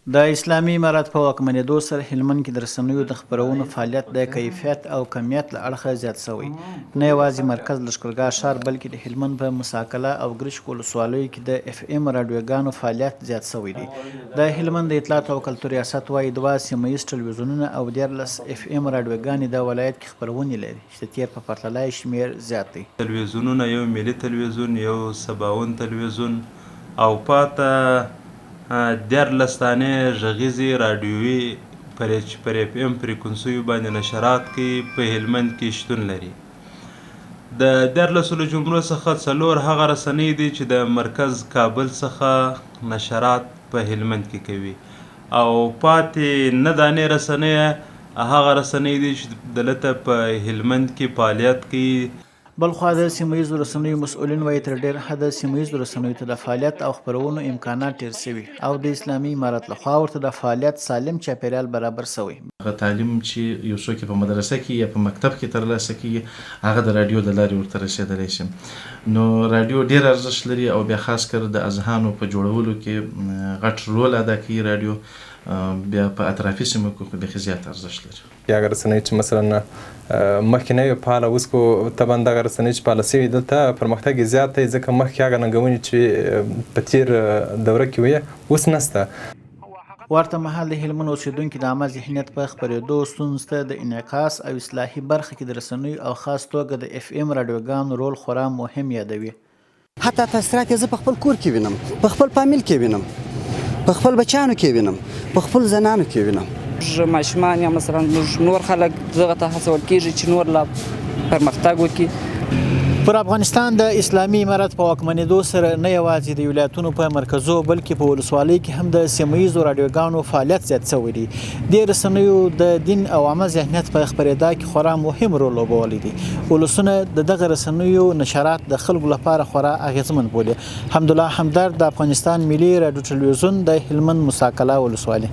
د اسلامي امارت په واکمنېدو سره هلمند کې د رسنیو د خپرونو فعالیت د کیفیت او کمیت له اړخه زیات شوی. نه یوازې مرکز لښکرګاه ښار بلکې د هلمند په مساکله او ګرشک ولسوالیو کې د اف ام راډیوګانو فعالیت زیات شوی دی. د هلمند د اطلاعات او کلتور ریاست وايي 2 سیمه ییز ټلویزیونونه او 14 اف ام راډیوګانې د ولایت کې خپرونې لري چې د تیر په پرتله شمېر زیات دی. تلویزیونونه یو ملي تلویزیون، یو سباون تلویزیون او پاته 14 دانې غږیزې راډیوي پر اف ام فریکونسیو باندې نشرات کوي په هلمند کې شتون لري. د 14 جملو څخه 4 هغه رسنۍ دي چې د مرکز کابل څخه نشرات په هلمند کې کوي او پاتې 9 دانې رسنۍ هغه رسنۍ دي چې دلته په هلمند کې فعالیت کوي. بلخوا د سیمه ییزو رسنیو مسؤلین وایي تر ډېر حده سیمه ییزو رسنیو ته د فعالیت او خپرونو امکانات ډېر شوي او د اسلامي امارت لخوا ورته د فعالیت سالم چاپیریال برابر شوی. هغه تعلیم چې یو څوک په مدرسه کې یا په مکتب کې ترلاسه کیږي هغه د رادیو د لارې ورته رسېدلی شي. نو رادیو ډېر ارزښت لري او بیا خاص کر د اذهانو په جوړولو کې غټ رول ادا کوي. رادیو بیا په اطرافي سیمو کې بیخي زیات ارزښت لري. هغه رسنۍ چې مثلا مخکې نه وي فعاله اوس کو طبعا دغه رسنۍ چې فعاله سوي دلته پرمختګ یې زیات دی ځکه مخکې هغه ننګونې چې په تیر دوره کې وې اوس نشته. ورته مهال د هلمند اوسیدونکي د عامه ذهنیت په خپرېدو ستونزو ته د انعکاس او اصلاحي برخه کې د رسنیو او خاص توګه د اف ام راډیوګانو رول خورا مهم یادوي. حتی تاثیرات یې زه په خپل کور کې وینم، په خپل فامیل کې وینم، په خپل بچیانو کې وینم، په خپل زنانو کې وینم. ماشومان یا مثلا نور خلک دغه ته هڅول کېږي چې نور لا پرمختګ وکړي. پر افغانستان د اسلامي امارت په واکمنېدو سره نه یوازې د ولایتونو په مرکزو بلکې په ولسوالیو کې هم د سیمه ییزو راډیوګانو فعالیت زیات شوی دی. د رسنیو د دین او عامه ذهنیت په خپرېدا کې خورا مهم رول لوبولی دی. ولسونه د دغه رسنیو نشرات د خلکو لپاره خورا اغیزمن بولي. حمدالله همدرد د افغانستان ملي راډیو تلویزیون د هلمند مساکله ولسوالي.